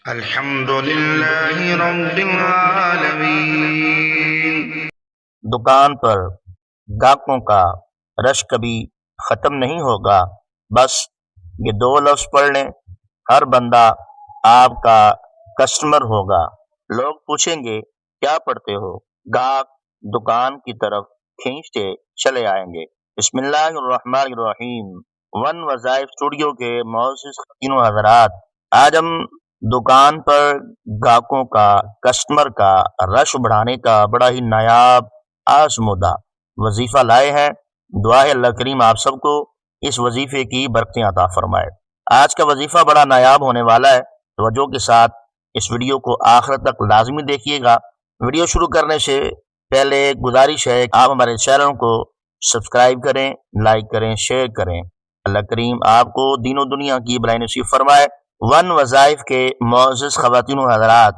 الحمد للہ رب العالمین۔ دکان پر گاہکوں کا رش کبھی ختم نہیں ہوگا۔ بس یہ دو لفظ پڑھ لیں، ہر بندہ آپ کا کسٹمر ہوگا۔ لوگ پوچھیں گے کیا پڑھتے ہو؟ گاہک دکان کی طرف کھینچتے چلے آئیں گے۔ بسم اللہ الرحمن الرحیم۔ ون وظائف اسٹوڈیو کے معزز خواتین و حضرات، آج ہم دکان پر گاہکوں کا، کسٹمر کا رش بڑھانے کا بڑا ہی نایاب آزمودہ وظیفہ لائے ہیں۔ دعا ہے اللہ کریم آپ سب کو اس وظیفے کی برکتیں عطا فرمائے۔ آج کا وظیفہ بڑا نایاب ہونے والا ہے، توجہ کے ساتھ اس ویڈیو کو آخر تک لازمی دیکھیے گا۔ ویڈیو شروع کرنے سے پہلے گزارش ہے کہ آپ ہمارے چینل کو سبسکرائب کریں، لائک کریں، شیئر کریں۔ اللہ کریم آپ کو دین و دنیا کی بھلائی نصیب فرمائے۔ ون وظائف کے معزز خواتین و حضرات،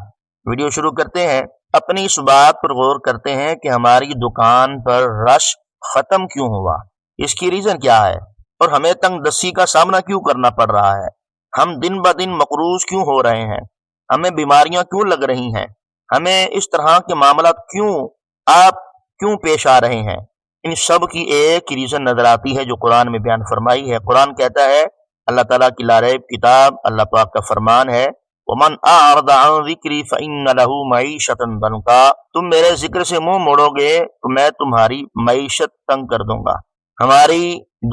ویڈیو شروع کرتے ہیں۔ اپنی اس بات پر غور کرتے ہیں کہ ہماری دکان پر رش ختم کیوں ہوا، اس کی ریزن کیا ہے، اور ہمیں تنگ دستی کا سامنا کیوں کرنا پڑ رہا ہے۔ ہم دن بدن مقروض کیوں ہو رہے ہیں، ہمیں بیماریاں کیوں لگ رہی ہیں، ہمیں اس طرح کے معاملات کیوں پیش آ رہے ہیں۔ ان سب کی ایک ریزن نظر آتی ہے جو قرآن میں بیان فرمائی ہے۔ قرآن کہتا ہے، اللہ تعالیٰ کی لاریب کتاب، اللہ پاک کا فرمان ہے، وَمَنْ أَعْرَضَ عَنْ ذِكْرِي فَإِنَّ لَهُ مَعِيشَةً ضَنْكًا۔ تم میرے ذکر سے منہ موڑو گے تو میں تمہاری معیشت تنگ کر دوں گا۔ ہماری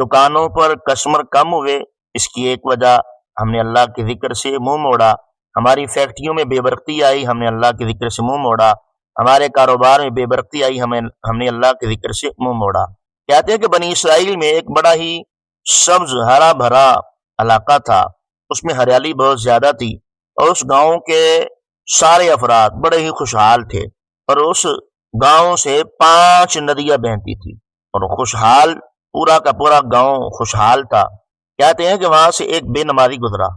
دکانوں پر کسٹمر کم ہوئے، اس کی ایک وجہ ہم نے اللہ کے ذکر سے منہ موڑا۔ ہماری فیکٹریوں میں بے برکتی آئی، ہم نے اللہ کے ذکر سے منہ موڑا۔ ہمارے کاروبار میں بے برکتی آئی، ہم نے اللہ کے ذکر سے منہ موڑا۔ کہتے ہیں کہ بنی اسرائیل میں ایک بڑا ہی سبز ہرا بھرا علاقہ تھا، اس میں ہریالی بہت زیادہ تھی، اور اس گاؤں کے سارے افراد بڑے ہی خوشحال تھے، اور اس گاؤں سے 5 ندیاں بہتی تھی، اور خوشحال پورا کا پورا گاؤں خوشحال تھا۔ کہتے ہیں کہ وہاں سے ایک بے نمازی گزرا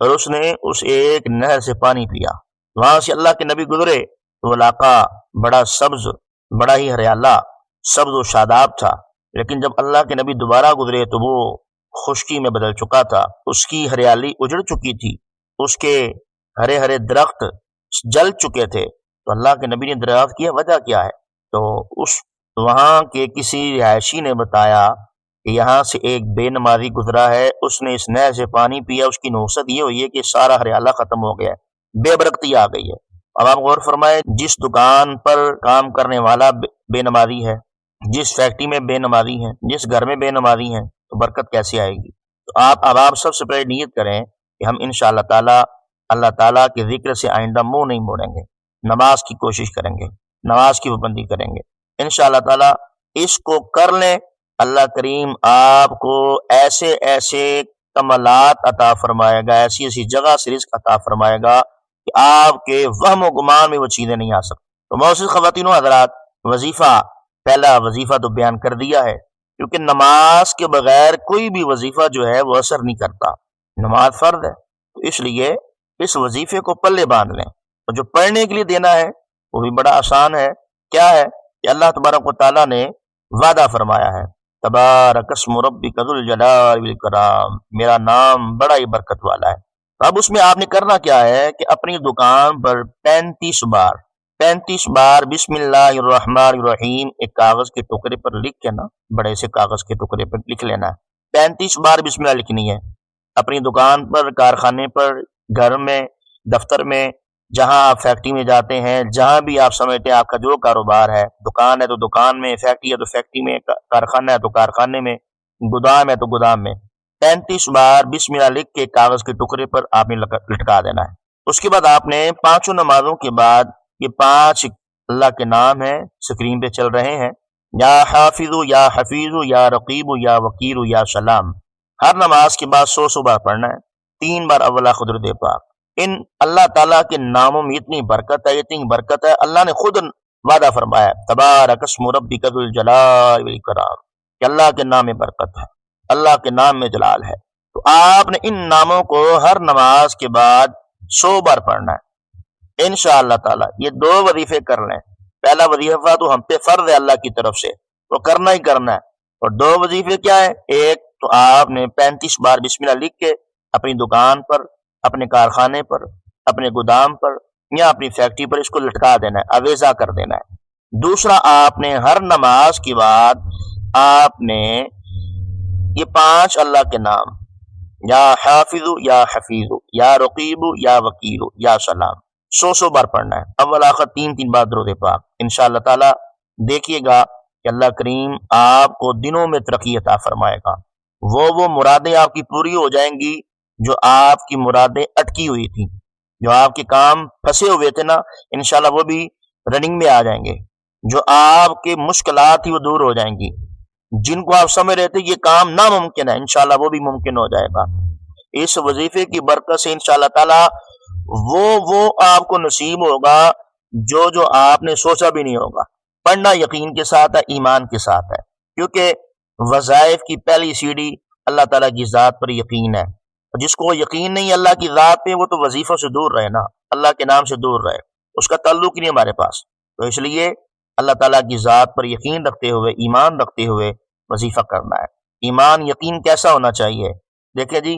اور اس نے اس ایک نہر سے پانی پیا۔ وہاں سے اللہ کے نبی گزرے تو وہ علاقہ بڑا سبز، بڑا ہی ہریالا، سبز و شاداب تھا، لیکن جب اللہ کے نبی دوبارہ گزرے تو وہ خشکی میں بدل چکا تھا، اس کی ہریالی اجڑ چکی تھی، اس کے ہرے ہرے درخت جل چکے تھے۔ تو اللہ کے نبی نے دریافت کیا وجہ کیا ہے، تو وہاں کے کسی رہائشی نے بتایا کہ یہاں سے ایک بے نمازی گزرا ہے، اس نے اس نہر سے پانی پیا، اس کی نحوست یہ ہوئی ہے کہ سارا ہریالہ ختم ہو گیا ہے، بے برکتی آ گئی ہے۔ اب آپ غور فرمائے، جس دکان پر کام کرنے والا بے نمازی ہے، جس فیکٹری میں بے نمازی ہیں، جس گھر میں بے نمازی ہیں، تو برکت کیسے آئے گی؟ تو آپ سب سے پہلے نیت کریں کہ ہم انشاءاللہ تعالی اللہ تعالیٰ کے ذکر سے آئندہ منہ نہیں موڑیں گے، نماز کی کوشش کریں گے، نماز کی پابندی کریں گے انشاءاللہ تعالیٰ۔ اس کو کر لیں، اللہ کریم آپ کو ایسے ایسے کمالات عطا فرمائے گا، ایسی ایسی جگہ سے رزق عطا فرمائے گا کہ آپ کے وہم و گمان میں وہ چیزیں نہیں آ سکتی۔ تو معزز خواتین و حضرات، پہلا وظیفہ تو بیان کر دیا ہے، کیونکہ نماز کے بغیر کوئی بھی وظیفہ جو ہے وہ اثر نہیں کرتا، نماز فرض ہے، تو اس لیے اس وظیفے کو پلے باندھ لیں۔ اور جو پڑھنے کے لیے دینا ہے وہ بھی بڑا آسان ہے۔ کیا ہے کہ اللہ تبارک و تعالیٰ نے وعدہ فرمایا ہے، تبارک اسم ربک ذو الجلال والاکرام، میرا نام بڑا ہی برکت والا ہے۔ اب اس میں آپ نے کرنا کیا ہے کہ اپنی دکان پر 35 بار بسم اللہ الرحمن الرحیم ایک کاغذ کے ٹکڑے پر لکھ کے نا، بڑے سے کاغذ کے ٹکڑے پر لکھ لینا ہے۔ 35 بار بسم اللہ لکھنی ہے، اپنی دکان پر، کارخانے پر، گھر میں، دفتر میں، جہاں آپ فیکٹری میں جاتے ہیں، جہاں بھی آپ سمجھتے ہیں آپ کا جو کاروبار ہے، دکان ہے تو دکان میں، فیکٹری ہے تو فیکٹری میں، کارخانہ ہے تو کارخانے میں، گودام ہے تو گودام میں، 35 بار بسم اللہ لکھ کے کاغذ کے ٹکڑے پر آپ نے لٹکا دینا ہے۔ اس کے بعد آپ نے 5 نمازوں کے بعد یہ 5 اللہ کے نام ہیں، سکرین پہ چل رہے ہیں، یا حافظ، یا حفیظ، یا رقیب، یا وکیل، یا سلام، ہر نماز کے بعد 100 بار پڑھنا ہے، 3 بار اولا قدرت پاک۔ ان اللہ تعالیٰ کے ناموں میں اتنی برکت ہے، اللہ نے خود وعدہ فرمایا، تبارک اسم ربک ذو الجلال والاکرام، کہ اللہ کے نام میں برکت ہے، اللہ کے نام میں جلال ہے۔ تو آپ نے ان ناموں کو ہر نماز کے بعد 100 بار پڑھنا ہے انشاءاللہ تعالیٰ۔ یہ 2 وظیفے کر لیں، پہلا وظیفہ تو ہم پہ فرض ہے اللہ کی طرف سے، وہ کرنا ہی کرنا ہے، اور 2 وظیفے کیا ہے؟ ایک تو آپ نے 35 بار بسم اللہ لکھ کے اپنی دکان پر، اپنے کارخانے پر، اپنے گودام پر یا اپنی فیکٹری پر اس کو لٹکا دینا ہے، اویزا کر دینا ہے۔ دوسرا، آپ نے ہر نماز کے بعد آپ نے یہ 5 اللہ کے نام، یا حافظ یا حفیظ یا رقیب یا وکیل یا سلام، 100 بار پڑھنا ہے، اول آخر 3 بار درود پاک۔ انشاءاللہ تعالی دیکھیے گا کہ اللہ کریم آپ کو دنوں میں ترقی عطا فرمائے گا، وہ مرادیں آپ کی پوری ہو جائیں گی جو آپ کی مرادیں اٹکی ہوئی تھیں، جو آپ کے کام پھنسے ہوئے تھے نا، انشاءاللہ وہ بھی رننگ میں آ جائیں گے، جو آپ کے مشکلات تھی وہ دور ہو جائیں گی، جن کو آپ سمجھ رہے تھے یہ کام ناممکن ہے انشاءاللہ وہ بھی ممکن ہو جائے گا۔ اس وظیفے کی برکت سے انشاءاللہ تعالی وہ آپ کو نصیب ہوگا جو آپ نے سوچا بھی نہیں ہوگا۔ پڑھنا یقین کے ساتھ ہے، ایمان کے ساتھ ہے، کیونکہ وظائف کی پہلی سیڑھی اللہ تعالیٰ کی ذات پر یقین ہے، جس کو یقین نہیں اللہ کی ذات پہ وہ تو وظیفہ سے دور رہے نا، اللہ کے نام سے دور رہے، اس کا تعلق ہی نہیں ہمارے پاس۔ تو اس لیے اللہ تعالیٰ کی ذات پر یقین رکھتے ہوئے، ایمان رکھتے ہوئے وظیفہ کرنا ہے۔ ایمان یقین کیسا ہونا چاہیے؟ دیکھیں جی،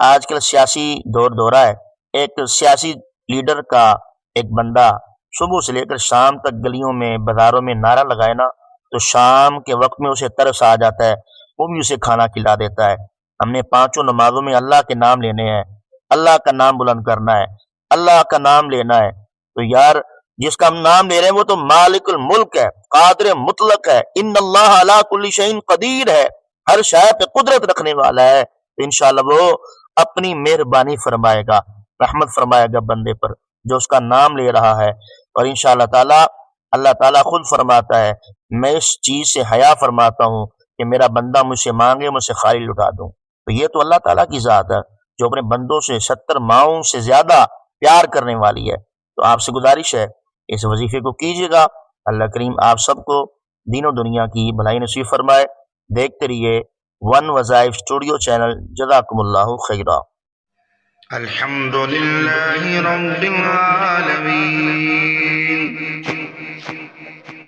آج کل سیاسی دورہ ہے، ایک سیاسی لیڈر کا ایک بندہ صبح سے لے کر شام تک گلیوں میں بازاروں میں نعرہ لگائے نا، تو شام کے وقت میں اسے ترس آ جاتا ہے، وہ بھی اسے کھانا کھلا دیتا ہے۔ ہم نے 5 نمازوں میں اللہ کے نام لینے ہیں، اللہ کا نام بلند کرنا ہے، اللہ کا نام لینا ہے۔ تو یار جس کا ہم نام لے رہے ہیں وہ تو مالک الملک ہے، قادر مطلق ہے، ان اللہ علی کل شیء قدیر ہے، ہر شے پہ قدرت رکھنے والا ہے۔ تو انشاءاللہ وہ اپنی مہربانی فرمائے گا، رحمت فرمائے گا بندے پر جو اس کا نام لے رہا ہے۔ اور انشاءاللہ تعالی اللہ تعالیٰ خود فرماتا ہے، میں اس چیز سے حیا فرماتا ہوں کہ میرا بندہ مجھ سے مانگے مجھ سے خالی لٹا دوں۔ تو یہ تو اللہ تعالیٰ کی ذات ہے جو اپنے بندوں سے 70 ماؤں سے زیادہ پیار کرنے والی ہے۔ تو آپ سے گزارش ہے اس وظیفے کو کیجیے گا، اللہ کریم آپ سب کو دین و دنیا کی بھلائی نصیب فرمائے۔ دیکھتے رہیے ون وظائف اسٹوڈیو چینل، جزاکم اللہ خیرہ۔ الحمد للہ رب العالمین۔